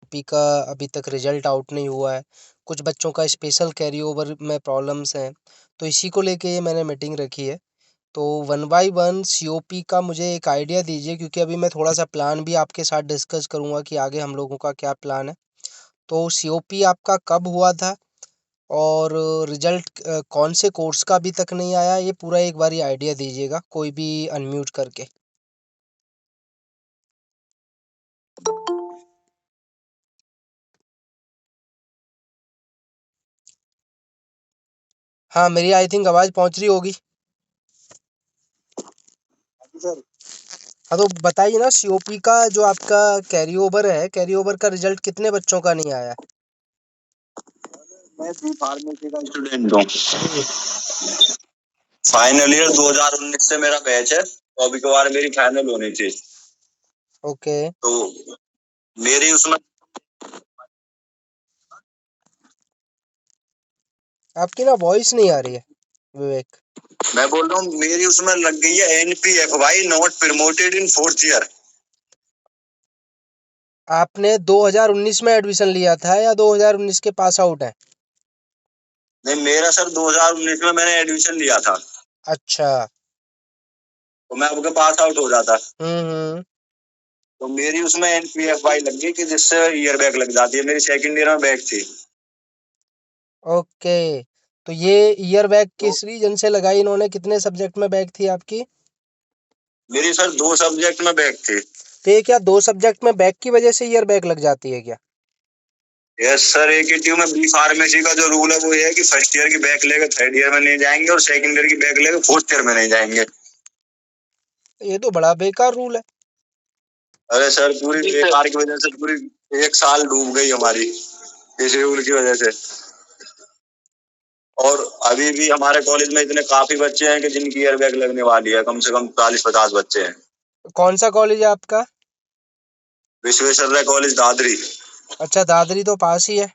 COP का अभी तक रिजल्ट आउट नहीं हुआ है। कुछ बच्चों का स्पेशल कैरी ओवर में प्रॉब्लम्स हैं, तो इसी को लेके ये मैंने मीटिंग रखी है। तो वन बाय वन सीओपी का मुझे एक आइडिया दीजिए, क्योंकि अभी मैं थोड़ा सा प्लान भी आपके साथ डिस्कस करूंगा कि आगे हम लोगों का क्या प्लान है। तो सीओपी आपका कब हुआ था, और रिजल्ट कौन से कोर्स का अभी तक नहीं आया, ये पूरा एक बारी आइडिया दीजिएगा, कोई भी अनम्यूट करके। हाँ, मेरी आई थिंक आवाज़ पहुंच रही होगी। सर हाँ, तो बताइए ना, सीओपी का जो आपका कैरी ओवर है, कैरी ओवर का रिजल्ट कितने बच्चों का नहीं आया? मैं बी फार्मेसी का स्टूडेंट हूँ। जी। फाइनल ईयर 2019 से मेरा बैच है, तो अभी के बार मेरी फाइनल होनी थी। ओके। तो मेरी उसमें आपकी ना वॉइस नहीं आ रही है विवेक। मैं बोल रहा हूँ मेरी उसमें लग गई है NPFY not promoted in 4th year. आपने 2019 में एडमिशन लिया था या 2019 के पास आउट है? नहीं, मेरा सर 2019 में मैंने एडमिशन लिया था, अच्छा। तो मैं आपके पास आउट हो जाता। हम्म। तो मेरी उसमें NPFY लग गई कि जिससे ईयर बैक लग जाती है। मेरी सेकंड ईयर में बैक थी। ओके। तो ये ईयर बैक तो किस रीजन से लगाई इन्होंने? कितने सब्जेक्ट में बैक थी आपकी? मेरी सर 2 सब्जेक्ट में बैक थी। तो ये क्या 2 सब्जेक्ट में बैक की वजह से ईयर बैक लग जाती है क्या? यस सर, AKTU में बी फार्मेसी का जो रूल है वो ये है कि फर्स्ट ईयर की बैक लेकर थर्ड ईयर में नहीं जाएंगे और सेकंड ईयर की बैक लेकर फोर्थ ईयर में नहीं जाएंगे। ये तो बड़ा बेकार रूल है। अरे सर, पूरी बेकार की वजह से पूरी 1 साल डूब गई हमारी इस रूल की वजह से। और अभी भी हमारे कॉलेज में इतने काफी बच्चे हैं कि जिनकी ईयर बैक लगने वाली है। कम से कम 40-50 बच्चे हैं। कौन सा कॉलेज है आपका? विश्वेश्वरैया कॉलेज दादरी। अच्छा, दादरी तो पास ही है।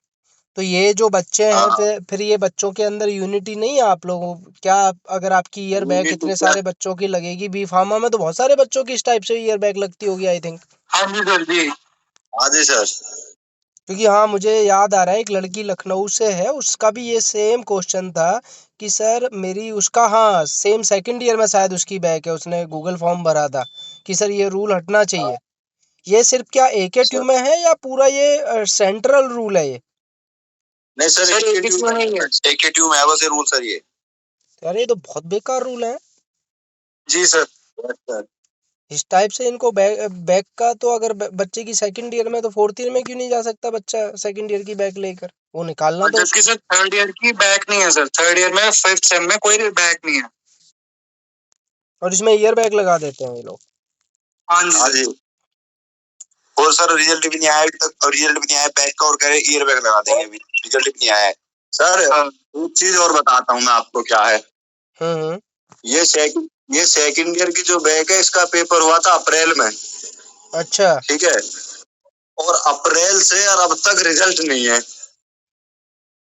तो ये जो बच्चे हैं, हाँ, फिर ये बच्चों के अंदर यूनिटी नहीं है आप लोगों क्या? अगर आपकी ईयर बैक यूनिट इतने क्या? सारे बच्चों की लगेगी, बी फार्मा में तो बहुत सारे बच्चों की इस टाइप से ईयर बैक लगती होगी आई थिंक। हाँ जी सर जी। हाँ जी सर। क्योंकि हाँ, मुझे याद आ रहा है, एक लड़की लखनऊ से है, उसका भी ये सेम क्वेश्चन था कि सर मेरी उसका, हाँ सेम सेकंड ईयर में शायद उसकी बैक है, उसने गूगल फॉर्म भरा था कि सर ये रूल हटना चाहिए। ये सिर्फ क्या AKTU सर में है या पूरा ये सेंट्रल रूल है ये? नहीं सर, AKTU में नहीं है। AKTU में है बस ये रूल सर ये। अरे ये तो बहुत बेकार रूल है। जी सर। Yes sir. इस टाइप से इनको बैक का तो, अगर बच्चे की सेकंड ईयर में, तो फोर्थ ईयर में क्यों नहीं जा सकता बच्चा सेकंड ईयर की बैक लेकर? वो निकालना और तो जबकि सर थर्ड ईयर की बैक नहीं है सर। थर्ड ईयर में फिफ्थ सेम में कोई बैक नहीं है। और इसमें ईयर बैक लगा देते हैं ये लोग। हाँ जी। हाँ जी। और सर रिजल्ट भी नहीं आया अभी तक, और रिजल्ट भी नहीं आया बैक का, और कह रहे ईयर बैक लगा देंगे। अभी रिजल्ट भी नहीं आया है सर। हाँ। एक चीज और बताता हूँ मैं आपको क्या है। हम्म। ये सेकंड ईयर की जो बैक है, इसका पेपर हुआ था अप्रैल में। अच्छा। ठीक है। और अप्रैल से और अब तक रिजल्ट नहीं है।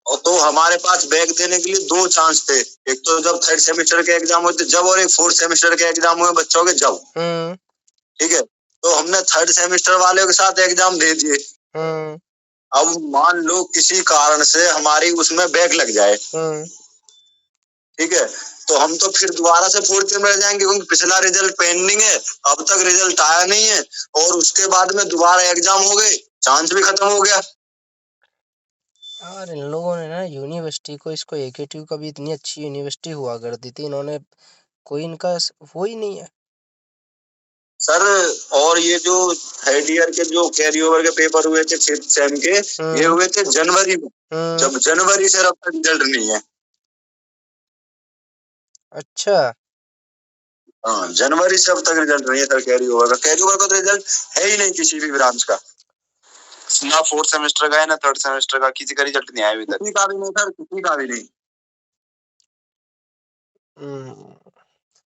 और तो हमारे पास बैक देने के लिए 2 चांस थे। एक तो जब थर्ड सेमेस्टर के एग्जाम होते जब, और एक फोर्थ सेमेस्टर के एग्जाम हुए बच्चों के जब। हम्म। ठीक है। तो हमने थर्ड सेमेस्टर वाले के साथ एग्जाम दे दिए। हम्म। अब मान लो किसी कारण से हमारी उसमें बैक लग जाए। हम्म। ठीक है। तो हम तो फिर दोबारा से फोर्थ ईयर में रह जाएंगे, क्योंकि पिछला रिजल्ट पेंडिंग है। अब तक रिजल्ट आया नहीं है। और उसके बाद में दोबारा एग्जाम हो गए, चांस भी खत्म हो गया। और इन लोगों ने ना यूनिवर्सिटी को, इसको AKTU का भी, इतनी अच्छी यूनिवर्सिटी हुआ करती थी, इन्होंने कोई इनका वो ही नहीं है। सर, और ये जो थर्ड ईयर के जो कैरी ओवर के पेपर हुए थे फिफ्थ सेम के, ये हम्म। हुए थे जनवरी में। हम्म। जब जनवरी से अब तक रिजल्ट नहीं है। अच्छा। हाँ, जनवरी से अब तक रिजल्ट नहीं है सर। कैरी ओवर का, कैरी ओवर का तो रिजल्ट है ही नहीं किसी भी ब्रांच का। ना फोर्थ सेमेस्टर का है ना थर्ड सेमेस्टर का, किसी का रिजल्ट नहीं आया अभी तक। किसी का भी नहीं सर, किसी का भी नहीं। हम्म।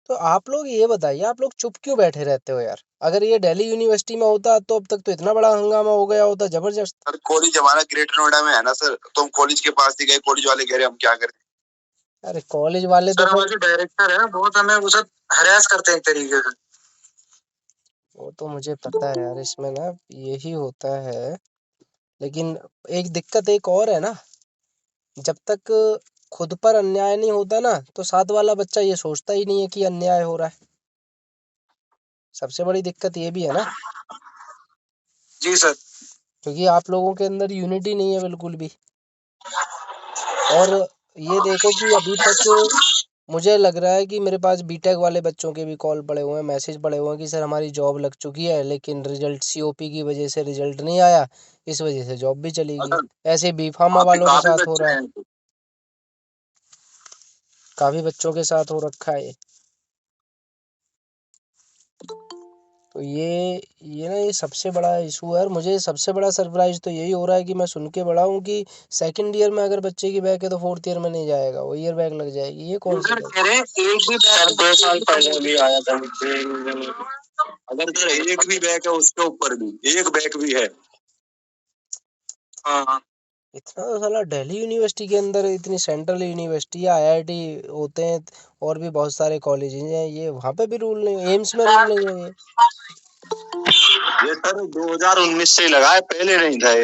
तो आप लोग ये बताइए, आप लोग चुप क्यों बैठे रहते हो यार? अगर ये दिल्ली यूनिवर्सिटी में होता तो अब तक तो इतना बड़ा हंगामा हो गया होता, जबरदस्त। सर कॉलेज हमारा ग्रेटर नोएडा में है ना सर, तो हम कॉलेज के पास ही गए। कॉलेज वाले कह रहे हम क्या करें। अरे कॉलेज वाले तो सर फिर, हमारे जो डायरेक्टर है बहुत हमें वो सब हरास करते हैं एक तरीके से। वो तो मुझे पता है यार, इसमें ना यही होता है लेकिन एक दिक्कत एक और है ना, जब तक खुद पर अन्याय नहीं होता ना, तो साथ वाला बच्चा ये सोचता ही नहीं है कि अन्याय हो रहा है। सबसे बड़ी दिक्कत ये भी है ना। जी सर। क्योंकि आप लोगों के अंदर यूनिटी नहीं है बिल्कुल भी। और ये देखो कि अभी तक मुझे लग रहा है कि मेरे पास बीटेक वाले बच्चों के भी कॉल पड़े हुए हैं, मैसेज पड़े हुए हैं कि सर हमारी जॉब लग चुकी है, लेकिन रिजल्ट सीओपी की वजह से रिजल्ट नहीं आया, इस वजह से जॉब भी चली गई। ऐसे बी फार्मा काफी वालों के काफी साथ हो रहा बच्चे है, हैं। काफी बच्चों के साथ हो रखा है ये। तो ये ना, ये सबसे बड़ा इशू है। और मुझे सबसे बड़ा सरप्राइज तो यही हो रहा है कि मैं सुन के बड़ा हूँ कि सेकंड ईयर में अगर बच्चे की बैक है तो फोर्थ ईयर में नहीं जाएगा, वो ईयर बैक लग जाएगी। ये कौन सी अगर बात। तेरे एक भी बैग 2 साल पहले भी आया था, अगर तेरा एक भी बैग है उसके ऊपर भी एक बैग भी है। हाँ। इतना तो साला दिल्ली यूनिवर्सिटी के अंदर इतनी सेंट्रल यूनिवर्सिटी या आईआईटी होते हैं, और भी बहुत सारे कॉलेजेस हैं, ये वहाँ पे भी रूल नहीं, एम्स में रूल नहीं है ये सर 2019 से ही लगा है, पहले नहीं था ये।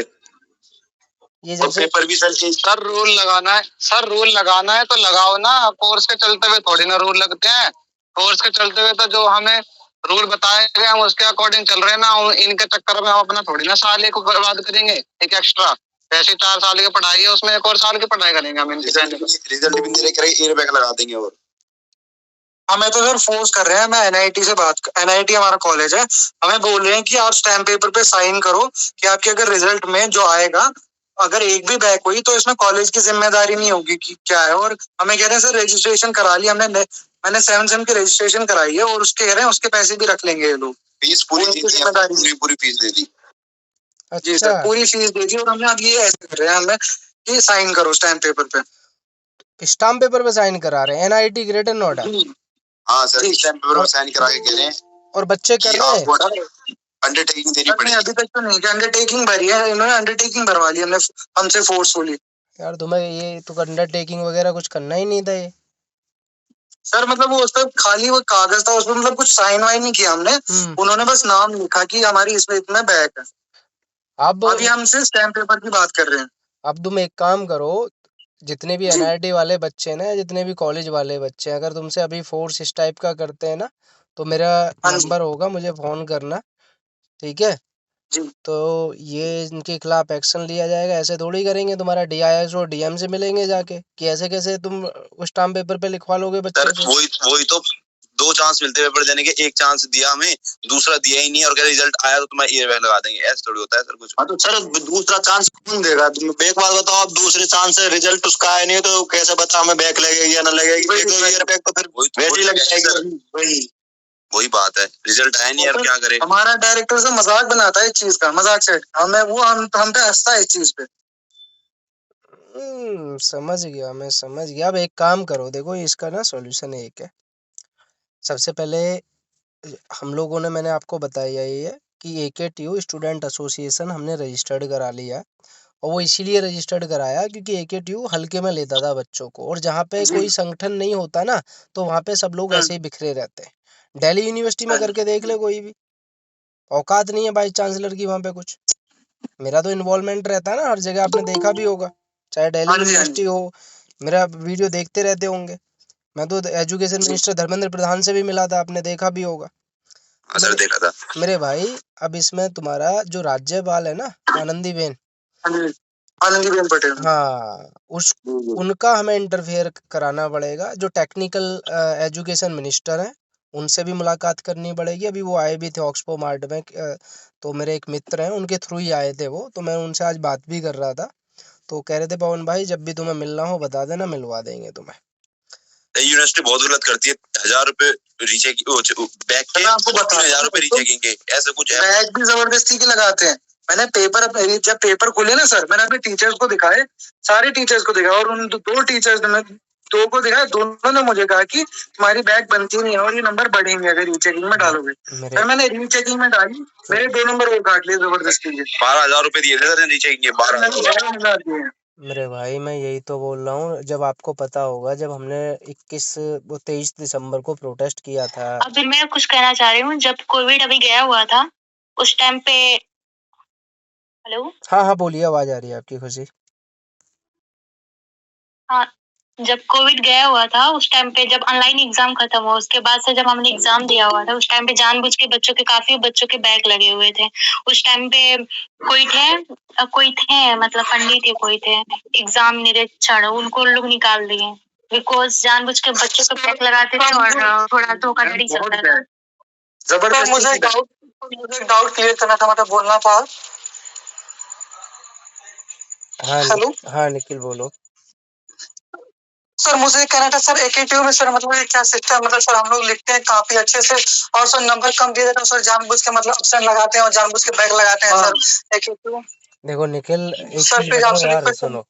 ये जब और से पेपर भी सर चेंज। सर रूल लगाना है, सर रूल लगाना है तो लगाओ ना, कोर्स के चलते हुए थोड़ी ना रूल लगते हैं। कोर्स के चलते हुए तो जो हमें रूल बताए गए हम उसके अकॉर्डिंग चल रहे हैं ना, इनके चक्कर में हम अपना थोड़ी ना साल एक बर्बाद करेंगे एक एक्स्ट्रा। वैसे 4 साल की पढ़ाई है, उसमें एक और साल की पढ़ाई करेंगे हम। रिजल्ट भी नहीं लेकर ईयर बैक लगा देंगे। और हमें तो सर फोर्स कर रहे हैं, मैं एनआईटी से बात, एनआईटी हमारा कॉलेज है, हमें बोल रहे हैं कि आप स्टैम्प पेपर पे साइन करो कि आपके अगर रिजल्ट में जो आएगा, अगर एक भी बैक हुई तो इसमें कॉलेज की जिम्मेदारी नहीं होगी कि क्या है। और हमें कह रहे हैं सर रजिस्ट्रेशन करा लिया हमने, मैंने 7 सेम की रजिस्ट्रेशन कराई है, और उसके कह रहे हैं उसके पैसे भी रख लेंगे ये लोग। फीस पूरी जिम्मेदारी पूरी फीस दे दी। जी सर, अच्छा पूरी फीस दे दी, और हमने अब ये ऐसे कर रहे हैं हमें कि साइन करो स्टैम्प पेपर पे। स्टाम्प पेपर पे साइन करा रहे हैं, एनआईटी ग्रेटर नोएडा। हाँ सर, स्टैम्प पेपर पे साइन करा के कह रहे हैं और बच्चे कर कि रहे हैं। आपको अंडरटेकिंग देनी पड़ेगी। अभी तक तो नहीं कि अंडरटेकिंग भरी है इन्होंने, अंडरटेकिंग भरवा ली हमने हमसे फोर्सफुली। यार तुम्हें ये तो अंडरटेकिंग वगैरह कुछ करना ही नहीं था ये। सर मतलब वो उस पर खाली वो कागज था, उसमें मतलब कुछ साइन वाइन नहीं किया हमने, उन्होंने बस नाम लिखा कि हमारी इसमें इतना बैग है। अब अभी हमसे स्टैम्प पेपर की बात कर रहे हैं। अब तुम एक काम करो, जितने भी एनआईटी वाले बच्चे हैं ना, जितने भी कॉलेज वाले बच्चे हैं, अगर तुमसे अभी फोर्स इस टाइप का करते हैं ना, तो मेरा हाँ जी। नंबर होगा, मुझे फोन करना, ठीक है। जी। तो ये इनके खिलाफ एक्शन लिया जाएगा। ऐसे थोड़ी करेंगे, तुम्हारा डीआईएस और डीएम से मिलेंगे जाके कि ऐसे कैसे तुम स्टाम्प पेपर पे लिखवा लोगे बच्चों सर से। वही वही तो, 2 चांस मिलते हैं पेपर देने के, एक चांस दिया हमें, दूसरा दिया ही नहीं, और क्या रिजल्ट आया तो तुम्हारा ईयर बैग लगा देंगे, ऐसा थोड़ी होता है सर कुछ। हाँ तो सर दूसरा चांस कौन देगा? तुम एक बात बताओ, आप दूसरे चांस से रिजल्ट उसका आया नहीं तो कैसे बता हमें बैग लगेगी या ना लगेगी? ईयर बैग तो फिर वैसे ही लग जाएगी। वही वही बात है, रिजल्ट आया नहीं यार, क्या करे। हमारा डायरेक्टर से मजाक बनाता है इस चीज का, मजाक से हमें वो हम पे हंसता है इस चीज पे। समझ गया, मैं समझ गया। अब एक काम करो, देखो इसका ना सॉल्यूशन एक है। सबसे पहले हम लोगों ने, मैंने आपको बताया ये है कि एकेटीयू स्टूडेंट एसोसिएशन हमने रजिस्टर्ड करा लिया। और वो इसीलिए रजिस्टर्ड कराया क्योंकि एकेटीयू हल्के में लेता था बच्चों को, और जहाँ पे कोई संगठन नहीं होता ना, तो वहाँ पे सब लोग ऐसे ही बिखरे रहते हैं। दिल्ली यूनिवर्सिटी में करके देख ले, कोई भी औकात नहीं है वाइस चांसलर की वहाँ पे कुछ। मेरा तो इन्वॉल्वमेंट रहता है ना हर जगह, आपने देखा भी होगा, चाहे दिल्ली यूनिवर्सिटी हो, मेरा वीडियो देखते रहते होंगे। मैं तो एजुकेशन मिनिस्टर धर्मेंद्र प्रधान से भी मिला था, आपने देखा भी होगा। तो सर देखा था मेरे भाई, अब इसमें तुम्हारा जो राज्यपाल है ना, आनंदीबेन, आनंदीबेन पटेल, हाँ, उस उनका हमें इंटरफेयर कराना पड़ेगा। जो टेक्निकल एजुकेशन मिनिस्टर हैं, उनसे भी मुलाकात करनी पड़ेगी। अभी वो आए भी थे ऑक्सपो मार्ट में, तो मेरे एक मित्र हैं, उनके थ्रू ही आए थे वो, तो मैं उनसे आज बात भी कर रहा था। तो कह रहे थे पवन भाई जब भी तुम्हें मिलना हो बता देना, मिलवा देंगे तुम्हें। यूनिवर्सिटी बहुत गलत करती है, 1000 रुपए रीचेक बैग के, आपको बता 1000 रुपए रीचेकिंग के, ऐसा कुछ है। बैग भी जबरदस्ती के लगाते हैं। मैंने पेपर अपने जब पेपर खुले ना सर, मैंने अपने टीचर्स को दिखाए, सारे टीचर्स को दिखाया, और उन दो टीचर्स ने, दो को दिखाया, दोनों ने मुझे कहा कि तुम्हारी बैग बनती नहीं है और ये नंबर बढ़ेंगे अगर रीचेकिंग में डालोगे। फिर मैंने रीचेकिंग में डाली, मेरे 2 नंबर वो काट लिए जबरदस्ती के। 12,000 रुपए दिए थे सर रीचेकिंग के, 12,000 दिए। मेरे भाई मैं यही तो बोल रहा हूँ, जब आपको पता होगा, जब हमने 23 दिसंबर को प्रोटेस्ट किया था। अभी मैं कुछ कहना चाह रही हूँ, जब कोविड अभी गया हुआ था उस टाइम पे हेलो। हाँ हाँ बोलिए, आवाज आ रही है आपकी खुशी। हाँ, जब कोविड गया हुआ था उस टाइम पे, जब ऑनलाइन एग्जाम खत्म हुआ उसके बाद से जब हमने एग्जाम दिया हुआ था, उस टाइम पे जानबूझ के काफी बच्चों के बैक लगे हुए थे। उस टाइम पे कोई थे मतलब पंडित या कोई थे एग्जाम निरीक्षण, उनको लोग निकाल दिए बिकॉज जानबूझ के बच्चों को बैक लगाते थे और थोड़ा धोखाधड़ी चलता था। जबरदस्ती। मुझे डाउट क्लियर करना था, मतलब बोलना था। हाँ हेलो। हाँ निखिल बोलो। सर मुझे कहना था सर, एकेटीयू में सर मतलब ये क्या सिस्टम, मतलब सर हम लोग लिखते हैं काफी अच्छे से और सर नंबर कम दिए जाते हैं, सर जानबूझ के मतलब ऑप्शन लगाते हैं और जानबूझ के बैक लगाते हैं सर एकेटीयू। देखो निखिल, एक सर चीज प्लीज बताओ आपसे यार, रिक्वेस्ट सुनो।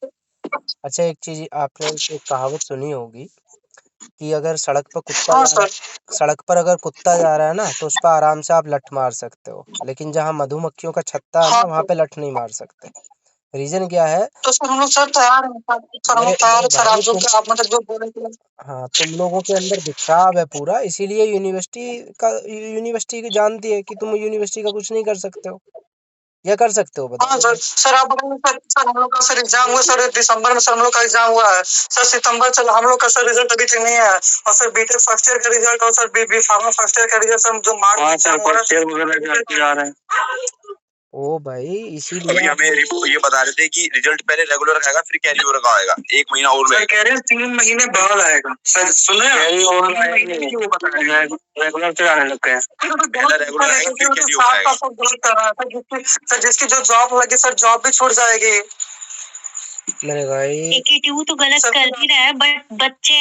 अच्छा, एक चीज आपने एक कहावत सुनी होगी कि अगर सड़क पर कुत्ता हाँ जा रहा सर। सड़क पर अगर कुत्ता जा रहा है ना, तो उस पर आराम से आप लठ मार सकते हो, लेकिन जहाँ मधुमक्खियों का छत्ता है ना, हाँ वहां सर। पे लठ नहीं मार सकते। रीजन क्या है? तो सर हम लोग सर तैयार हैं सर, हम लोग मेरे तैयार मेरे हैं सर, भाई आप जो तुम, आप मतलब जो बोलेंगे। हाँ तुम लोगों के अंदर विक्षाभ है पूरा, इसीलिए यूनिवर्सिटी की जानती है कि तुम यूनिवर्सिटी का कुछ नहीं कर सकते हो, या कर सकते हो बताओ हाँ सर। मुझे। सर आप बताइए सर, सर हम लोग का सर एग्जाम हुआ सर दिसंबर में, सर हम लोग का एग्जाम हुआ है सर सितंबर, चल हम लोग का सर रिजल्ट अभी तक नहीं आया और सर बीटेक फर्स्ट ईयर का रिजल्ट और sir B pharma first year का रिजल्ट सर जो मार्च फर्स्ट ईयर वगैरह जा रहे हैं। ओ भाई, इसीलिए अभी हमें ये बता रहे थे कि रिजल्ट पहले रेगुलर आएगा फिर कैरी ओवर का आएगा, 1 महीना और सर कह रहे हैं 3 महीने बाद आएगा सर, सुने कैरी ओवर क्यों बताया रेगुलर से आने लग गए हैं, पहला रेगुलर आएगा फिर कैरी ओवर आएगा। सर जिसकी जो जॉब लगी सर जॉब भी छूट जाएगी मेरे भाई। एकेटीयू तो गलत कर ही रहा है, बट बच्चे,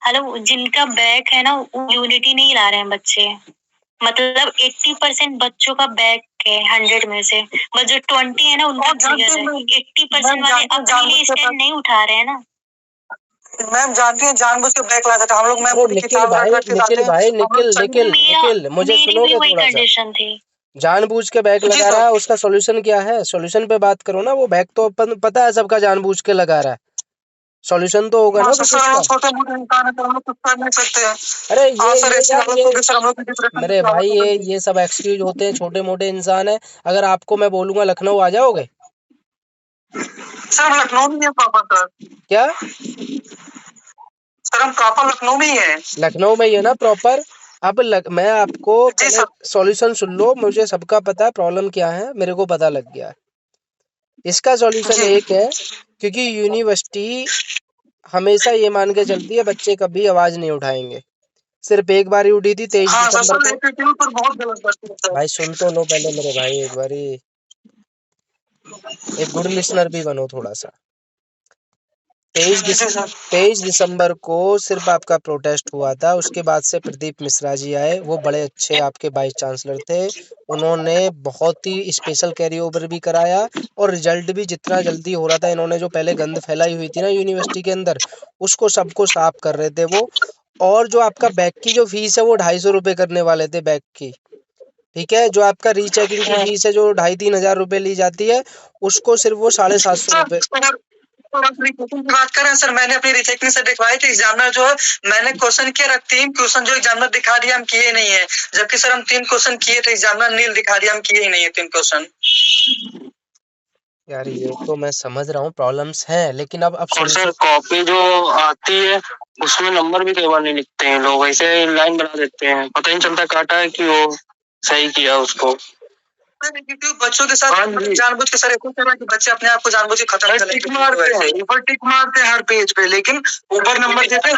हेलो, जिनका बैक है ना वो यूनिटी नहीं ला रहे हैं बच्चे, मतलब 80% बच्चों का बैक है 100 में से, बस जो 20 है ना उनका क्लियर है। 80% वाले अपने लिए स्टैंड नहीं उठा रहे हैं ना। मैम जानती हैं जानबूझ के बैक लाते थे हम लोग, मैम अरे पूरी निखिल किताब भाई, रट रट के निखिल लाते हैं भाई, हम लोग निखिल निखिल निखिल, मुझे मेरी भी सुनोगे वही थोड़ा सा? कंडीशन थी। जानबूझ के बैक जी लगा सर। रहा है, उसका सॉल्यूशन क्या है? सॉल्यूशन पे बात करो ना। वो बैक तो पता है सबका जानबूझ के लगा रहा है, सॉल्यूशन तो होगा हाँ ना सर, कुछ सर हम उसका। लोग छोटे मोटे इंसान है तो हम लोग कुछ कर नहीं सकते हैं। अरे हाँ सर, ये ऐसी यार, हालत होगी सर, हम लोग की डिप्रेशन मेरे की भाई, हालत हो गई। ये सब एक्सक्यूज होते हैं, छोटे मोटे इंसान है। अगर आपको मैं बोलूंगा लखनऊ आ जाओगे? सर हम लखनऊ में ही है पापा सर। क्या? सर हम प्रॉपर लखनऊ में ही है। लखनऊ में ही है ना प्रॉपर? मैं आपको जी पहले सर। सॉल्यूशन सुन लो। मुझे सबका पता है प्रॉब्लम क्या है, मेरे को पता लग गया है। इसका सॉल्यूशन जी एक है, क्योंकि यूनिवर्सिटी हमेशा ये मान के चलती है बच्चे कभी आवाज नहीं उठाएंगे। सिर्फ एक बारी उठी थी 23 हाँ सर, दिसंबर सर को। एटीट्यूड पर बहुत गलत करते हैं सर। भाई सुन तो लो पहले मेरे भाई एक बारी, एक गुड लिसनर भी बनो थोड़ा सा। तेईस जी सर। 23 दिसंबर को सिर्फ आपका प्रोटेस्ट हुआ था। उसके बाद से प्रदीप मिश्रा जी आए, वो बड़े अच्छे आपके वाइस चांसलर थे। उन्होंने बहुत ही स्पेशल कैरी ओवर भी कराया, और रिजल्ट भी जितना जल्दी हो रहा था, इन्होंने जो पहले गंद फैलाई हुई थी ना यूनिवर्सिटी के अंदर, उसको सबको साफ कर रहे थे वो। और जो आपका बैक की जो फीस है वो 250 रुपये करने वाले थे बैक की। ठीक है, जो आपका रीचेकिंग की फीस है जो 2500-3000 रुपये ली जाती है, उसको सिर्फ वो 750 रुपये। सर आप रिचेकिंग की बात कर रहे हैं सर, मैंने अपनी रिचेकिंग से दिखवाई थी एग्जामिनर जो है, मैंने क्वेश्चन किया, 3 क्वेश्चन जो एग्जामिनर दिखा दिया हम किए नहीं है, जबकि सर हम 3 क्वेश्चन किए थे, एग्जामिनर नील दिखा दिया हम किए ही नहीं है 3 क्वेश्चन। यार ये तो मैं समझ रहा हूँ प्रॉब्लम्स हैं, लेकिन अब और सॉल्यूशन। सर कॉपी जो आती है उसमें नंबर भी कई बार नहीं लिखते हैं लोग, ऐसे लाइन बना देते हैं, पता ही नहीं चलता काटा है कि वो सही किया उसको। बच्चों के साथ जानबूझ के सर, कि बच्चे अपने आप को जानबूझ के खत्म कर टिक मारते हैं, ऊपर टिक मारते हैं हर पेज पे, लेकिन ऊपर नंबर देते हैं।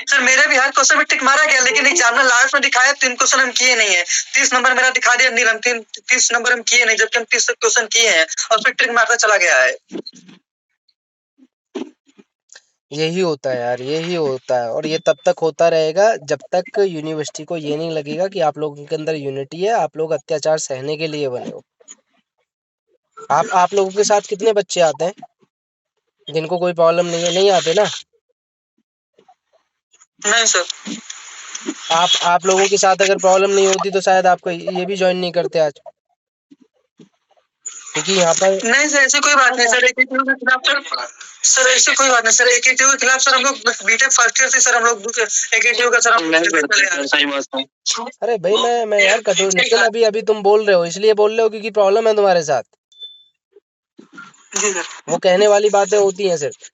सर मेरे भी हर क्वेश्चन में टिक मारा गया, लेकिन एग्जामिनर लास्ट में दिखाया 3 क्वेश्चन हम किए नहीं है, 30 नंबर मेरा दिखा दिया नील, हम 30 नंबर हम किए नहीं, जबकि हम 30 क्वेश्चन किए हैं, और फिर टिक मारता चला गया है। यही होता है यार, यही होता है, और ये तब तक होता रहेगा जब तक यूनिवर्सिटी को ये नहीं लगेगा कि आप लोगों के अंदर यूनिटी है, आप लोग अत्याचार सहने के लिए बने हो। आप लोगों के साथ कितने बच्चे आते हैं जिनको कोई प्रॉब्लम नहीं है? नहीं आते ना? नहीं सर। आप लोगों के साथ अगर प्रॉब्लम नहीं होती तो शायद आपको ये भी ज्वाइन नहीं करते आज, क्योंकि यहाँ पर। नहीं सर, ऐसी कोई बात नहीं सर, एटीट्यूड के खिलाफ सर सर ऐसे कोई बात नहीं सर, एकेटीयू के खिलाफ सर हम लोग बीटेक फर्स्ट ईयर से सर हम लोग एकेटीयू का सर सही बात है। अरे भाई मैं यार कठोर, लेकिन अभी अभी तुम बोल रहे हो इसलिए बोल रहे हो क्योंकि प्रॉब्लम है तुम्हारे साथ। जी सर। वो कहने वाली बातें होती हैं सिर्फ।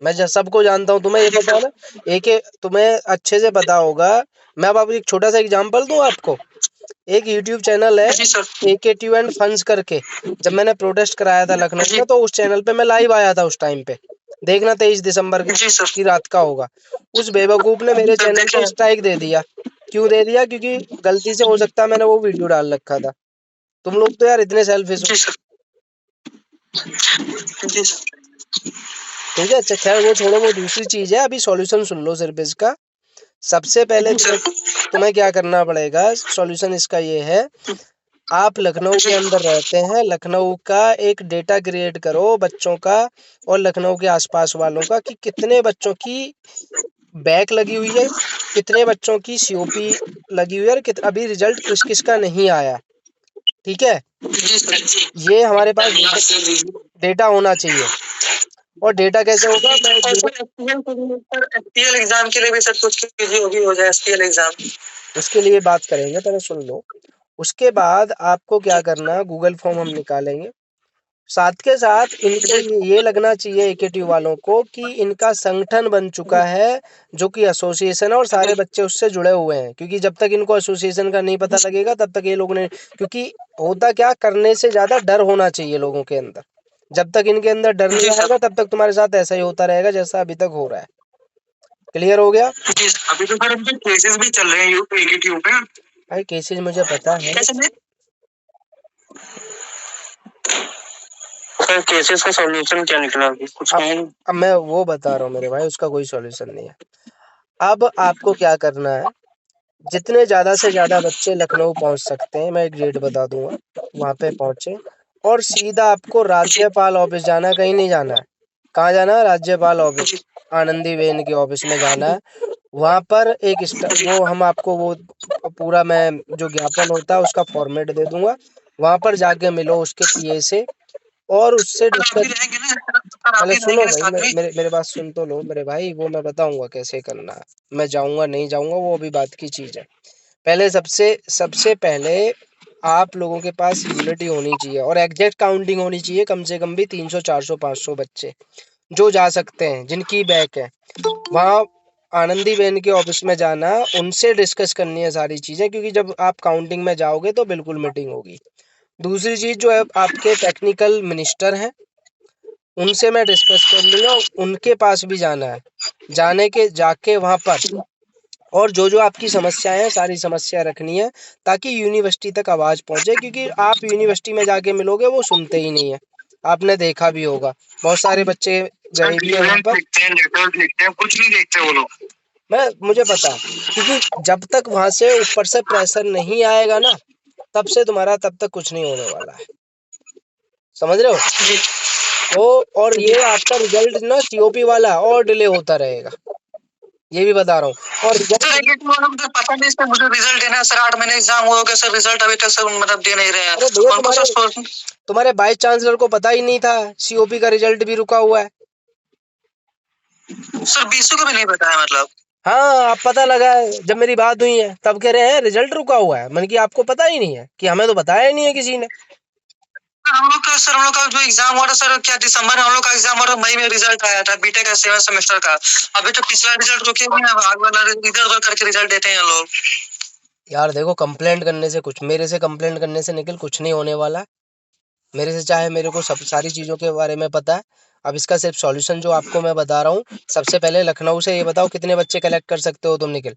मैं जब सबको जानता हूँ, तुम्हें ये पता है ना, तुम्हें अच्छे से पता होगा। मैं अब एक छोटा सा एग्जांपल दूं आपको। एक यूट्यूब चैनल है जी सर। एकेटीयू एंड फंस करके। जब मैंने प्रोटेस्ट कराया था लखनऊ में, तो उस चैनल पे मैं लाइव आया था उस टाइम पे। देखना 23 दिसंबर जी सर। की रात का होगा। उस बेवकूफ ने मेरे सर चैनल देखे को स्ट्राइक दे दिया। क्यों दे दिया? क्योंकि गलती से हो सकता है मैंने वो वीडियो डाल रखा था। तुम लोग तो यार इतने सेल्फिश हो। जी सर। जी सर। ठीक है, अच्छा खैर वो छोड़ो, वो दूसरी चीज है। अभी सॉल्यूशन सुन लो सिर्फ इसका। सबसे पहले तुम्हें क्या करना पड़ेगा, सॉल्यूशन इसका ये है। आप लखनऊ के अंदर रहते हैं, लखनऊ का एक डेटा क्रिएट करो बच्चों का और लखनऊ के आसपास वालों का, कि कितने बच्चों की बैक लगी हुई है, कितने बच्चों की सीओपी लगी हुई है, और अभी रिजल्ट किस किस का नहीं आया। ठीक है, जी सर। ये हमारे पास डेटा होना चाहिए। और डेटा कैसे होगा? एसपीएल एग्जाम के लिए भी सर कुछ कीजिए, होगी हो जाए एसपीएल एग्जाम। उसके लिए बात करेंगे, पहले सुन लो। उसके बाद आपको क्या करना, गूगल फॉर्म हम निकालेंगे। साथ के साथ इनको ये लगना चाहिए एकेटीयू वालों को कि इनका संगठन बन चुका है, जो कि एसोसिएशन है, और सारे बच्चे उससे जुड़े हुए हैं। क्योंकि जब तक इनको एसोसिएशन का नहीं पता लगेगा तब तक ये लोग ने, क्योंकि होता क्या, करने से ज्यादा डर होना चाहिए लोगों के अंदर। जब तक इनके अंदर डर नहीं आएगा तब तक तुम्हारे साथ ऐसा ही होता रहेगा जैसा अभी तक हो रहा है। क्लियर हो गया? जी अभी तो सर उनके केसेस भी चल रहे हैं एकेटीयू पे। भाई केसेस मुझे पता है। सर केसेस का सॉल्यूशन क्या निकला अभी कुछ नहीं? अब मैं वो बता रहा हूँ मेरे भाई, उसका कोई सॉल्यूशन नहीं है। अब आपको क्या करना है, जितने ज़्यादा से ज़्यादा बच्चे लखनऊ पहुंच सकते हैं, मैं एक डेट बता दूंगा, वहां पे पहुंचे। और सीधा आपको राज्यपाल ऑफिस जाना है, कहीं नहीं जाना है। कहाँ जाना है? राज्यपाल ऑफिस, आनंदीबेन के ऑफिस में जाना है। वहां पर वो हम आपको वो पूरा, मैं जो ज्ञापन होता है उसका फॉर्मेट दे दूंगा। वहां पर जाके मिलो उसके पीए से और उससे डिस्कस। पहले सुनो भाई, मेरे बात सुन तो लो मेरे भाई, वो मैं बताऊंगा कैसे करना है। मैं जाऊंगा नहीं जाऊंगा वो अभी बात की चीज है। पहले सबसे सबसे पहले आप लोगों के पास यूनिटी होनी चाहिए और एग्जैक्ट काउंटिंग होनी चाहिए, कम से कम भी 300 400 500 बच्चे जो जा सकते हैं, जिनकी बैक है। वहाँ आनंदी बेन के ऑफिस में जाना, उनसे डिस्कस करनी है सारी चीजें, क्योंकि जब आप काउंटिंग में जाओगे तो बिल्कुल मीटिंग होगी। दूसरी चीज जो है, आपके टेक्निकल मिनिस्टर हैं, उनसे मैं डिस्कस कर लूंगा। उनके पास भी जाना है, जाके वहां पर और जो जो आपकी समस्याएं हैं सारी समस्या रखनी है, ताकि यूनिवर्सिटी तक आवाज पहुंचे। क्योंकि आप यूनिवर्सिटी में जाके मिलोगे वो सुनते ही नहीं है। आपने देखा भी होगा, बहुत सारे बच्चे गए भी हैं वहां पर। कुछ नहीं देखते वो लोग। मुझे पता है, क्योंकि जब तक वहां से ऊपर से प्रेशर नहीं आएगा ना, तब तक कुछ नहीं होने वाला है। समझ रहे हो? तो और ये आपका रिजल्ट ना सीओपी वाला और डिले होता रहेगा, ये भी बता रहा हूँ। और पता नहीं सर, मुझे रिजल्ट देना है सर, 8 महीने एग्जाम हो गया सर, रिजल्ट अभी तक सर मतलब दे नहीं रहे हैं। अरे भैया, तुम्हारे वाइस चांसलर को पता ही नहीं था सीओपी का रिजल्ट भी रुका हुआ है। सर बीसू को भी नहीं पता है मतलब। हाँ, अब पता लगा है, जब मेरी बात हुई है तब कह रहे हैं रिजल्ट रुका हुआ है। मैंने कि आपको पता ही नहीं है? कि हमें तो बताया ही नहीं है किसी ने। हम लोग का सर, हम लोग का जो एग्जाम हुआ था सर, क्या दिसंबर में हम लोग का एग्जाम हुआ था, मई में रिजल्ट आया था बीटेक का 7 सेमेस्टर का। अभी तो पिछला रिजल्ट रुके हुए हैं, आगे वाला इधर उधर करके रिजल्ट देते हैं लोग। यार देखो, कंप्लेंट करने से कुछ, मेरे से कंप्लेंट करने से निकल कुछ नहीं होने वाला। मेरे से चाहे, मेरे को सब सारी चीज़ों के बारे में पता है। अब इसका सिर्फ सॉल्यूशन जो आपको मैं बता रहा हूँ, सबसे पहले लखनऊ से ये बताओ कितने बच्चे कलेक्ट कर सकते हो तुम निकल?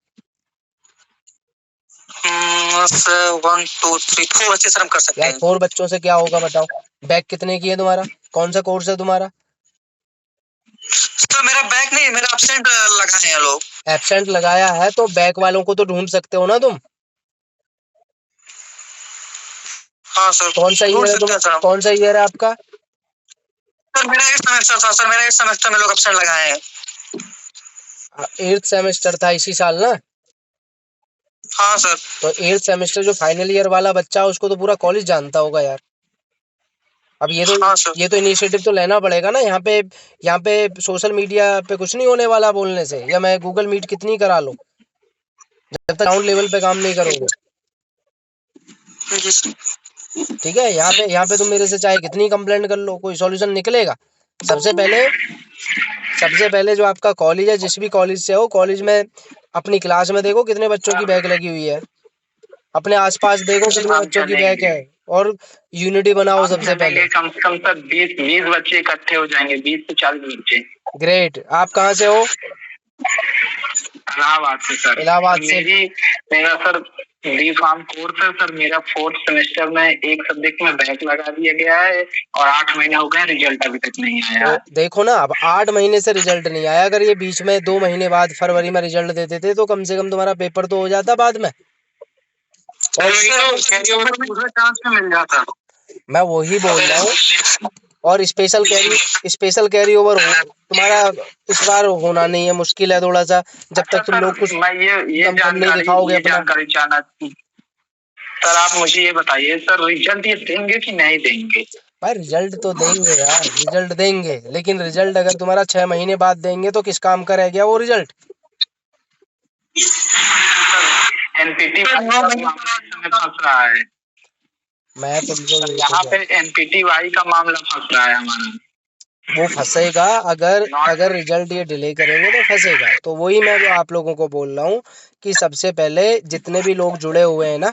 1 2 3 4 बच्चे सर हम कर सकते यार हैं। 4 बच्चों से क्या होगा बताओ? बैक कितने की है तुम्हारा? कौन सा कोर्स है तुम्हारा? तो मेरा बैक नहीं, मेरा एब्सेंट लगाए हैं लोग। एब्सेंट लगाया है तो बैक वालों को तो ढूंढ सकते हो ना तुम। हाँ सर, कौन सा ईयर है तुम? कौन सा ईयर है आपका? सर मेरा 8 सेमेस्टर था सर, मेरा 8 सेमेस्टर में लोग एब्सेंट लगाए हैं। 8th सेमेस्टर था इसी साल ना? हाँ सर। तो 8th सेमेस्टर जो फाइनल ईयर वाला बच्चा है उसको तो पूरा कॉलेज जानता होगा यार। अब हाँ सर। ये तो इनिशिएटिव तो लेना पड़ेगा ना। यहाँ पे सोशल मीडिया पे कुछ नहीं होने वाला बोलने से, या मैं गूगल मीट कितनी करा लूं, जब तक ग्राउंड लेवल पे काम नहीं करोगे। जी सर। ठीक है, यहाँ पे तुम मेरे से चाहे कितनी कंप्लेंट कर लो, कोई सॉल्यूशन निकलेगा? सबसे पहले सबसे पहले जो आपका कॉलेज है, जिस भी कॉलेज से हो, कॉलेज में अपनी क्लास में देखो कितने बच्चों की बैग लगी हुई है, अपने आसपास देखो कितने हम बच्चों की बैग चलेंगे, है, और यूनिटी बनाओ हम सबसे पहले। चलेंगे, कम से कम सर 20 बच्चे इकट्ठे हो जाएंगे, 20 से 40 बच्चे। ग्रेट। आप कहाँ से हो? इलाहाबाद से सर। इलाहाबाद से। मेरा सर बी फार्म कोर्स है सर, मेरा 4th सेमेस्टर में एक सब्जेक्ट में बैक लगा दिया गया है और 8 महीने हो गए, रिजल्ट अभी तक नहीं आया। तो देखो ना, अब 8 महीने से रिजल्ट नहीं आया, अगर ये बीच में 2 महीने बाद फरवरी में रिजल्ट देते थे तो कम से कम तुम्हारा पेपर तो हो जाता बाद में। चांस में मिल जाता। मैं वही बोल रहा हूँ। और स्पेशल कैरी ओवर हो तुम्हारा इस बार होना नहीं है, मुश्किल है थोड़ा सा, जब अच्छा तक तुम सर, लोग कुछ मैं ये दम नहीं दिखाओगे अपना। जानकारी चाहना थी सर, आप मुझे ये बताइए सर, रिजल्ट ये देंगे कि नहीं देंगे? भाई रिजल्ट तो देंगे यार, रिजल्ट देंगे, लेकिन रिजल्ट अगर तुम्हारा 6 महीने बाद देंगे तो किस काम का रह गया वो रिजल्ट? एनपीटी फंस रहा है। मैं तुमको यहाँ पे एनपीटी वाई का मामला फंस रहा है हमारा। वो फंसेगा, अगर रिजल्ट ये डिले करेंगे तो फंसेगा। तो वही मैं आप लोगों को बोल रहा हूँ कि सबसे पहले जितने भी लोग जुड़े हुए हैं ना,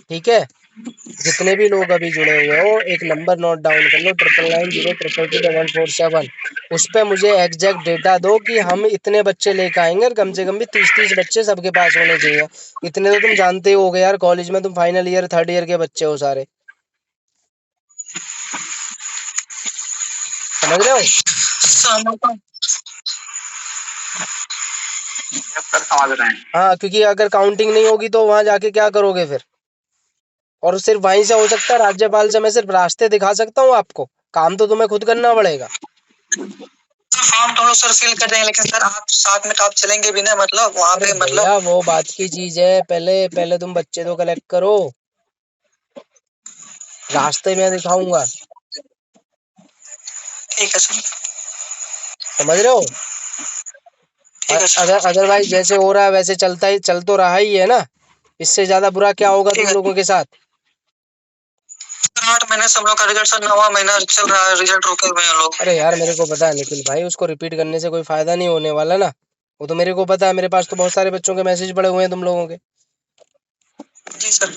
ठीक है, जितने भी लोग अभी जुड़े हुए हो, एक नंबर नोट डाउन कर लो, 9990222147। उस पे मुझे एग्जैक्ट डेटा दो कि हम इतने बच्चे लेकर आएंगे, और कम से कम भी 30-30 बच्चे सबके पास होने चाहिए। इतने तो तुम जानते ही होगे यार, कॉलेज में तुम फाइनल ईयर थर्ड ईयर के बच्चे हो सारे, समझ रहे हो? समझ रहे हैं। हाँ, क्योंकि अगर काउंटिंग नहीं होगी तो वहां जाके क्या करोगे फिर? और सिर्फ वहीं से हो सकता है, राज्यपाल से मैं सिर्फ रास्ते दिखा सकता हूँ आपको, काम तो तुम्हें खुद करना पड़ेगा। फॉर्म तो सर फिल कर देंगे, लेकिन सर आप साथ में तो आप चलेंगे भी ना, मतलब वहाँ पे भैया वो बात की चीज है, पहले पहले तुम बच्चे तो कलेक्ट करो, रास्ते में दिखाऊंगा। ठीक है सर। समझ रहे हो? अदरवाइज जैसे हो रहा है वैसे चल तो रहा ही है ना, इससे ज्यादा बुरा क्या होगा तुम लोगों के साथ? 8 महीने से हम लोग का रिजल्ट सर 9वां महीना चल रहा है, रिजल्ट रोके हुए हैं लोग। अरे यार मेरे को पता है निखिल भाई, उसको रिपीट करने से कोई फायदा नहीं होने वाला ना, वो तो मेरे को पता है, मेरे पास तो बहुत सारे बच्चों के मैसेज पड़े हुए हैं तुम लोगों के। जी सर।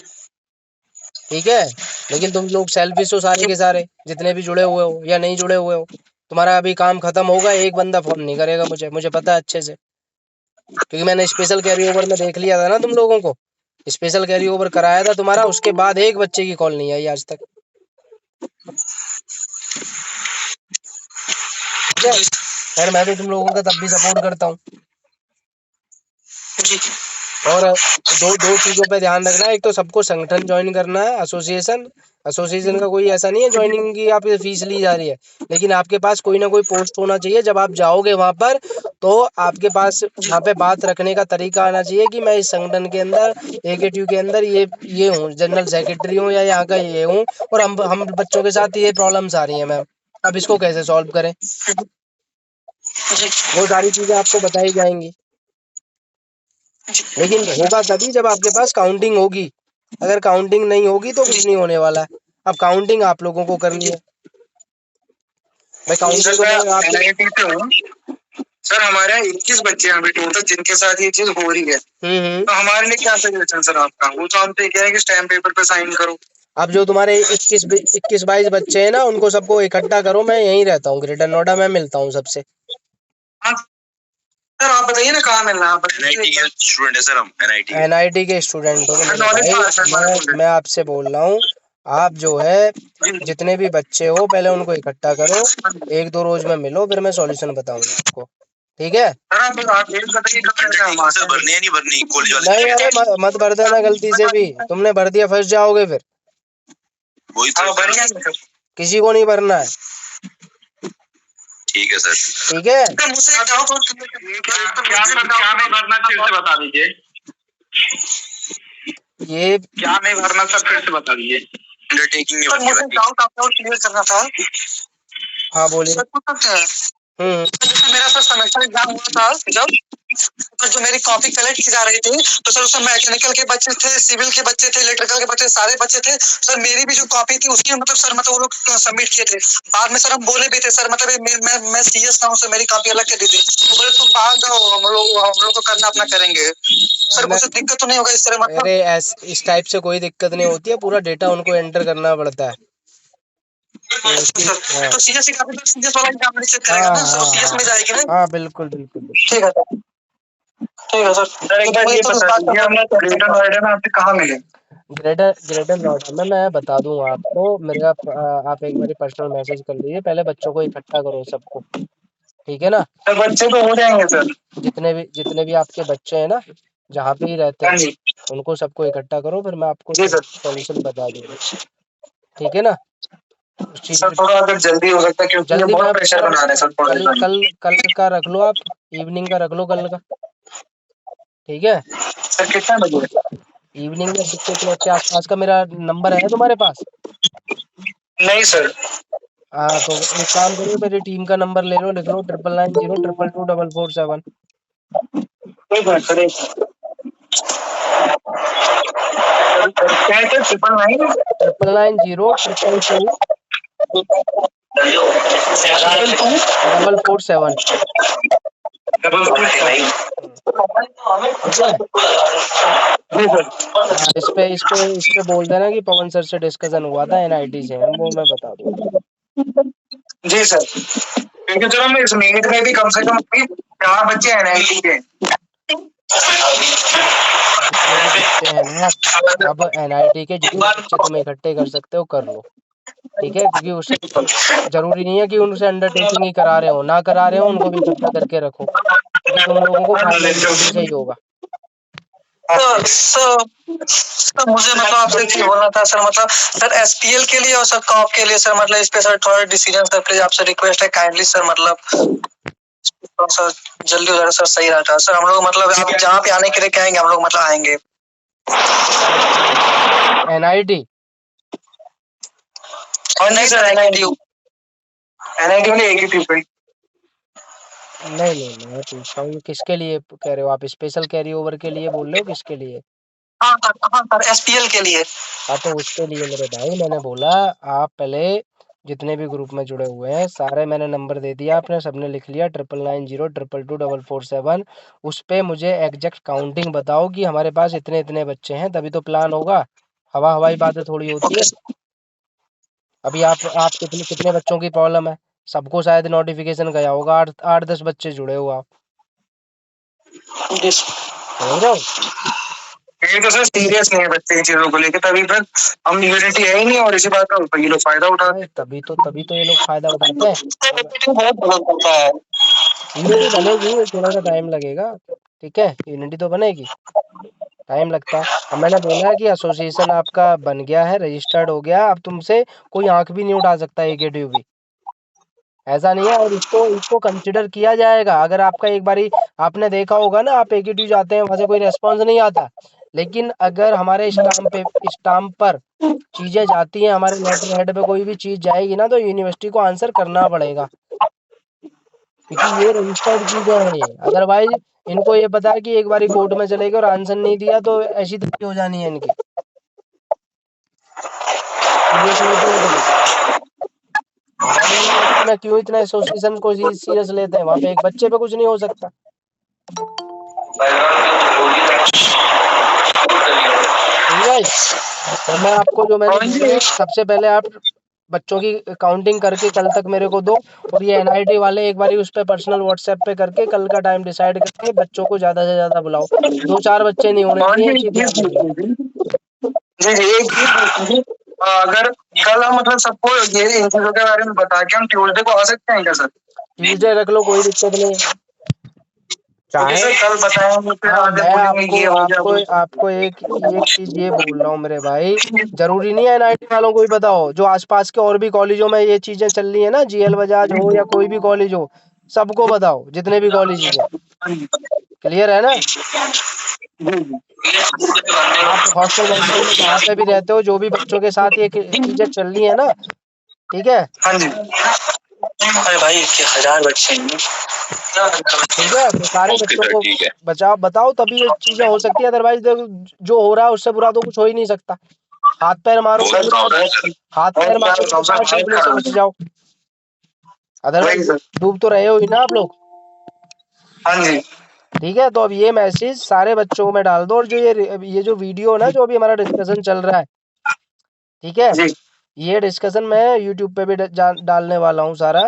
ठीक है, लेकिन तुम लोग सेल्फिश हो सारे के सारे, जितने भी जुड़े हुए हो या नहीं जुड़े हुए हो। तुम्हारा अभी काम खत्म होगा, एक बंदा फोन नहीं करेगा मुझे पता है अच्छे से, क्योंकि मैंने स्पेशल कैरी ओवर में देख लिया था ना तुम लोगों को, स्पेशल कैरी ओवर कराया था तुम्हारा, उसके बाद एक बच्चे की कॉल नहीं आई आज तक। खैर मैं तो तुम लोगों का तब भी सपोर्ट करता हूँ। और दो चीजों पे ध्यान रखना है, एक तो सबको संगठन ज्वाइन करना है, एसोसिएशन का कोई ऐसा नहीं है ज्वाइनिंग की आप फीस ली जा रही है, लेकिन आपके पास कोई ना कोई पोस्ट होना चाहिए। जब आप जाओगे वहां पर तो आपके पास वहाँ पे बात रखने का तरीका आना चाहिए कि मैं इस संगठन के अंदर, AKTU के अंदर ये हूँ, जनरल सेक्रेटरी हूँ या यहाँ का ये हूँ, और हम बच्चों के साथ ये प्रॉब्लम्स आ रही है मैम, अब इसको कैसे सॉल्व करें, वो सारी चीजें आपको बताई जाएंगी। लेकिन होगा तभी जब आपके पास काउंटिंग होगी, अगर काउंटिंग नहीं होगी तो कुछ नहीं होने वाला है। अब काउंटिंग आप लोगों को करनी है भाई, काउंटिंग को सर हमारे 21 बच्चे हैं अभी टोटल जिनके साथ ये चीज हो रही है। तो हमारे लिए क्या सजेशन सर आपका? वो तो हम तो ये कह रहे हैं कि स्टैम्प पेपर पे साइन करो। अब जो तुम्हारे 21-22 बच्चे हैं ना, उनको सबको इकट्ठा करो, मैं यहीं रहता हूँ ग्रेटर नोएडा में, मिलता हूँ सबसे। हाँ सर, आप बताइए ना कहाँ मिलना है? NIT के स्टूडेंट है सर, हम NIT के स्टूडेंट हो। मैं आपसे बोल रहा हूँ, आप जो है जितने भी बच्चे हो पहले उनको इकट्ठा करो, 1-2 रोज में मिलो, फिर मैं सॉल्यूशन बताऊंगा आपको, ठीक है? नहीं, अरे मत भर देना गलती से भी, तुमने भर दिया फंस जाओगे फिर, किसी को नहीं भरना है। ठीक है सर। ठीक है, क्या नहीं भरना फिर से बता दीजिए। ये क्या नहीं भरना सर, फिर से बता दीजिए। अंडरटेकिंग नहीं होती। मुझे डाउट आपको क्लियर करना था। हाँ बोलिए। सर पूछ सकते हैं? मेरा सर सेमेस्टर एग्जाम हुआ था जब, तो जो मेरी कॉपी कलेक्ट की जा रही थी, तो सर उसमें मैकेनिकल के बच्चे थे, सिविल के बच्चे थे, इलेक्ट्रिकल के बच्चे, सारे बच्चे थे। सर मेरी भी जो कॉपी थी उसकी मतलब सर मतलब वो लोग सबमिट किए थे। बाद में सर हम बोले भी थे सर मतलब मैं सीएस था, सर मेरी कॉपी अलग कर दी थी। तो बोले तुम बाहर जाओ, हम लोग को करना अपना करेंगे। सर कुछ दिक्कत तो नहीं होगा इस तरह मतलब? अरे इस टाइप से कोई दिक्कत नहीं होती है, पूरा डेटा उनको एंटर करना पड़ता है। तो सीएस की कॉपी तो सीएस वाला एग्जाम चेक करेगा ना, तो सीएस में जाएगी ना? हाँ बिल्कुल बिल्कुल। ठीक है सर, ठीक है सर। एक बार ये बता दीजिए हमने ग्रेटर नोएडा में आपसे कहाँ मिले? ग्रेटर नोएडा में मैं बता दूं आपको, मेरे आप एक बार पर्सनल मैसेज कर लीजिए, पहले बच्चों को इकट्ठा करो सबको, ठीक है ना? सर बच्चे तो हो जाएंगे सर। जितने भी आपके बच्चे हैं ना, जहाँ पे ही रहते हाँ हैं, जी, उनको सबको इकट्ठा करो, फिर मैं आपको जी सर। सॉल्यूशन बता दूंगा, ठीक है ना? उस चीज सर थोड़ा अगर जल्दी हो सकता है क्योंकि ये जल्दी बहुत मैं प्रेशर बना रहे हैं सर कॉलेज वाले। कल का रख लो, आप इवनिंग का रख लो कल का, ठीक है? सर कितना बजे? इवनिंग में 6 o'clock के आसपास का मेरा नंबर है तुम्हारे पास? नहीं सर। हाँ तो एक काम करो, मेरी टीम का नंबर ले लो, लिख लो 9902222447। एक मिनट सर, क्या है सर? 999? 9902222447। इस पे बोल देना कि पवन सर से डिस्कशन हुआ था, एनआईटी से हैं, वो मैं बता दूंगा। जी सर, क्योंकि सर हम इस मीट में भी कम से कम 4 बच्चे एनआईटी के। अब एनआईटी के जितने बच्चे तुम इकट्ठे कर सकते हो कर लो, ठीक है? क्योंकि उससे जरूरी नहीं है कि उनसे अंडरटेकिंग ही करा रहे हो, ना करा रहे हो उनको भी इकट्ठा करके रखो, क्योंकि तुम लोगों को फाइनेंशियल से ही होगा। सर मुझे मतलब आपसे ये बोलना था सर, मतलब सर एसपीएल के लिए और सर कॉप के लिए सर मतलब इस पे सर थोड़ा डिसीजन सर प्लीज आपसे रिक्वेस्ट है काइंडली सर, मतलब सर जल्दी हो जाए सर, सही रहता है सर। हम लोग मतलब आप जहाँ पे आने के लिए कहेंगे हम लोग मतलब आएंगे। एनआईटी और नहीं सर एनआईटी में एक ही ट्यूब। नहीं मैं पूछता हूँ किसके लिए कह रहे हो आप? स्पेशल कैरी ओवर के लिए बोल रहे हो, किसके लिए? हाँ सर एसपीएल के लिए। हाँ तो उसके लिए मेरे भाई मैंने बोला, आप पहले जितने भी ग्रुप में जुड़े हुए हैं सारे मैंने नंबर दे दिया, आपने सबने लिख लिया 9902222447। उस पे मुझे एग्जैक्ट काउंटिंग बताओ कि हमारे पास इतने इतने बच्चे हैं, तभी तो प्लान होगा। हवाई बातें थोड़ी होती है। अभी आप कितने कितने बच्चों की प्रॉब्लम है? सबको शायद नोटिफिकेशन गया होगा, 8-10 बच्चे जुड़े हो आप, समझ रहे हो? ये तो सर सीरियस नहीं है बच्चे इन चीजों को लेकर, तभी तक हम यूनिटी है ही नहीं और इसी बात का ये लोग फायदा उठाते हैं। तभी तो ये लोग फायदा उठाते हैं। बहुत गलत होता है। यूनिटी बनेगी, थोड़ा सा टाइम लगेगा, ठीक है? यूनिटी तो बनेगी, टाइम लगता है। अब मैंने बोला कि एसोसिएशन आपका बन गया है, रजिस्टर्ड हो गया, अब तुमसे कोई आंख भी नहीं उठा सकता एकेटीयू भी, ऐसा नहीं है। और इसको कंसिडर किया जाएगा। अगर आपका एक बारी आपने देखा होगा ना, आप एकेटीयू जाते हैं वहां से कोई रेस्पॉन्स नहीं आता, लेकिन अगर हमारे स्टाम्प पर चीजें जाती हैं, हमारे लेटर हेड पे कोई भी चीज जाएगी ना, तो यूनिवर्सिटी को आंसर करना पड़ेगा, क्योंकि ये रजिस्टर्ड चीजें हैं ये। अदरवाइज इनको ये पता है कि एक बारी कोर्ट में चले गए और आंसर नहीं दिया तो ऐसी तैसी हो जानी है इनकी। ये मैं क्यों इतना एसोसिएशन को सीरियस लेते हैं? वहाँ पे एक बच्चे पे कुछ नहीं हो सकता, ठीक है? तो मैं आपको जो मैंने सबसे पहले आप बच्चों की काउंटिंग करके कल तक मेरे को दो, और ये एनआईटी वाले एक बारी उस पे पर्सनल व्हाट्सएप पे करके कल का टाइम डिसाइड करके बच्चों को ज्यादा से ज्यादा बुलाओ, 2-4 बच्चे नहीं होने चाहिए। जी जी एक चीज, अगर कल हम मतलब सबको ये इन चीजों के बारे में बता के हम ट्यूसडे को आ सकते हैं क्या सर? ट्यूसडे रख लो, कोई दिक्कत नहीं है। चाहे सर कल बताएंगे फिर हाँ, आगे मैं बोलेंगे ये हो गया आपको एक चीज ये बोल रहा हूँ मेरे भाई, जरूरी नहीं है एनआईटी वालों को ही बताओ, जो आसपास के और भी कॉलेजों में ये चीजें चल रही है ना, जीएल बजाज हो या कोई भी कॉलेज हो, सबको बताओ, जितने भी कॉलेज हैं। क्लियर है ना? आप हॉस्टल वॉस्टल में जहाँ पे भी रहते हो, जो भी बच्चों के साथ ये चीजें चल रही है ना, ठीक है, हाँ जी। अरे भाई 1000 बच्चे हैं। ठीक है, तो सारे ओके बच्चों सर, को ठीक है। बचाओ, बताओ, तभी ये चीजें हो सकती है। अदरवाइज जो हो रहा है उससे बुरा तो कुछ हो ही नहीं सकता। हाथ पैर मारो, बोल रहा हूँ सर। हाथ पैर मारो तो शायद डूबने से बच जाओ, अदरवाइज डूब तो रहे हो ही ना आप लोग। हाँ जी। ठीक है, तो अब ये मैसेज सारे बच्चों में डाल दो, और जो ये जो वीडियो ना, जो अभी हमारा डिस्कशन चल रहा है, ठीक है, जी। ये डिस्कशन मैं यूट्यूब पे भी डालने वाला हूँ सारा।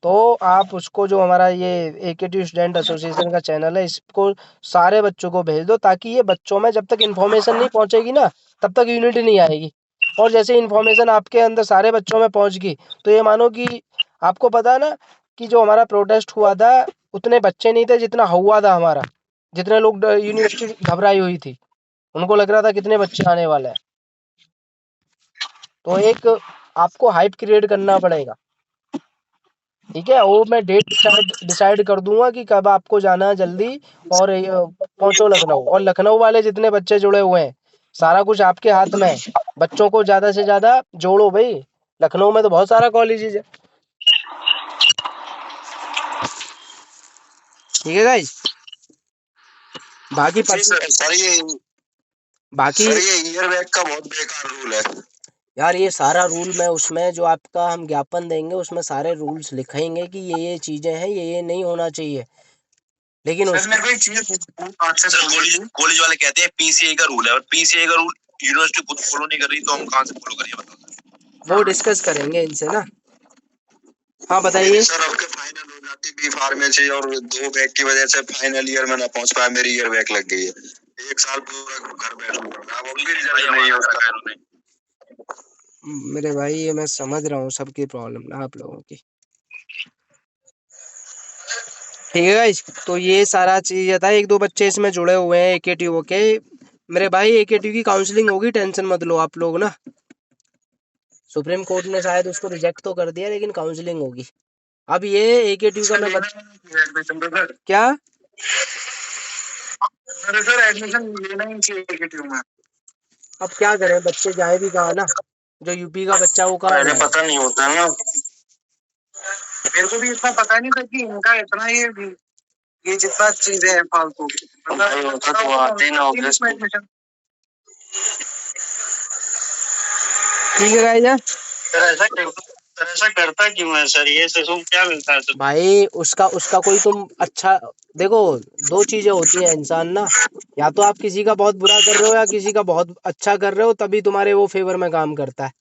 तो आप उसको, जो हमारा ये AKT स्टूडेंट एसोसिएशन का चैनल है, इसको सारे बच्चों को भेज दो, ताकि ये बच्चों में जब तक इन्फॉर्मेशन नहीं पहुंचेगी ना, तब तक यूनिटी नहीं आएगी। और जैसे इन्फॉर्मेशन आपके अंदर सारे बच्चों में पहुंच गई, तो ये मानो कि आपको पता है ना कि जो हमारा प्रोटेस्ट हुआ था, उतने बच्चे नहीं थे जितना हुआ था हमारा। जितने लोग यूनिवर्सिटी घबराई हुई थी, उनको लग रहा था कितने बच्चे आने वाले हैं। तो एक आपको हाइप क्रिएट करना पड़ेगा, ठीक है। वो मैं डेट डिसाइड कर दूंगा कि कब आपको जाना है जल्दी, और पहुंचो लखनऊ। और लखनऊ वाले जितने बच्चे जुड़े हुए हैं, सारा कुछ आपके हाथ में है। बच्चों को ज्यादा से ज्यादा जोड़ो भाई। लखनऊ में तो बहुत सारा कॉलेजेस है, ठीक है गाइज। बाकी जी सर, बाकी सर ये ईयर बैग का बहुत बेकार रूल है। यार, ये सारा रूल मैं उसमें जो आपका हम ज्ञापन देंगे, उसमें सारे रूल्स लिखेंगे कि ये चीजें हैं, ये नहीं होना चाहिए। लेकिन सर उस मेरे को एक चीज अच्छा सर, कॉलेज वाले कहते हैं PCI का रूल है, और PCI का रूल यूनिवर्सिटी खुद फॉलो नहीं कर रही, तो हम कहाँ से फॉलो करिए बताओ सर। वो डिस्कस करेंगे इनसे ना। हाँ, बताइए। सर आपके फाइनल हो जाती बी फार्मेसी, और 2 बैग की वजह से फाइनल ईयर में ना पहुंच पाया, मेरी ईयर बैग लग गई है। 1 साल पूरा घर बैठूंगा, अब भी रिजल्ट नहीं है उसका। मेरे भाई, ये मैं समझ रहा हूँ सबकी प्रॉब्लम ना, आप लोगों की, ठीक है गाइस। तो ये सारा चीज था, 1-2 बच्चे इसमें जुड़े हुए हैं AKTU के। मेरे भाई, AKTU की काउंसलिंग होगी, टेंशन मत लो आप लोग ना। सुप्रीम कोर्ट ने शायद उसको रिजेक्ट तो कर दिया, लेकिन काउंसलिंग होगी। अब ये AKTU का मैं क्या सर एडमिशन लेना ही चाहिए AKTU में। अब क्या करें, बच्चे जाए भी कहाँ ना। जो यूपी का बच्चा, वो कहाँ पहले जाए। पता नहीं होता ना, मेरे को भी इतना पता नहीं था कि इनका इतना ये जितना चीजें हैं फालतू, होता तो आते ही ना ऑब्वियस। ठीक है गाइस। सर ऐसा करता क्यों है सर, ये से क्या मिलता है सर? भाई, उसका उसका कोई तुम अच्छा, देखो, 2 चीजें होती हैं इंसान ना। या तो आप किसी का बहुत बुरा कर रहे हो, या किसी का बहुत अच्छा कर रहे हो, तभी तुम्हारे वो फेवर में काम करता है।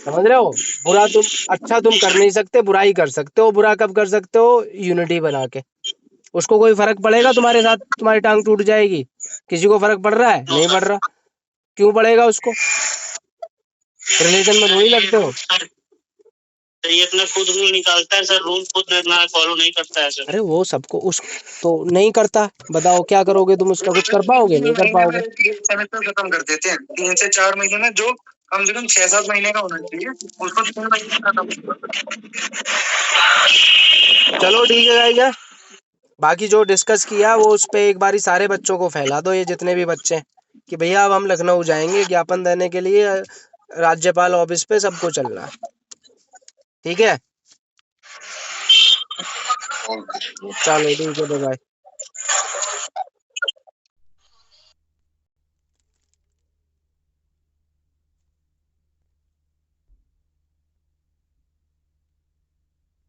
समझ रहे हो। बुरा तुम अच्छा तुम कर नहीं सकते, बुरा ही कर सकते हो। बुरा कब कर सकते हो? यूनिटी बना के। उसको कोई फर्क पड़ेगा तुम्हारे साथ तुम्हारी टांग टूट जाएगी? किसी को फर्क पड़ रहा है? नहीं पड़ रहा। क्यों पड़ेगा उसको? रिलेशन में थोड़ी लगते हो। ये अपना खुद रूल निकालता है सर, रूल खुद ना फॉलो नहीं करता है सर। अरे वो सबको उस तो नहीं करता, बताओ क्या करोगे तुम? उसका कुछ कर पाओगे? नहीं कर पाओगे। सेमेस्टर खत्म कर देते हैं 3 से 4 महीने में, जो कम से कम 6-7 महीने का होना चाहिए, उसको 3 महीने में खत्म। चलो ठीक है गाइस। बाकी जो डिस्कस किया, वो उस पे एक बारी सारे बच्चों को फैला दो, ये जितने भी बच्चे हैं, कि भैया अब हम लखनऊ जाएंगे ज्ञापन देने के लिए, राज्यपाल ऑफिस पे सबको चलना है, ठीक है। चलो ठीक है, बाय।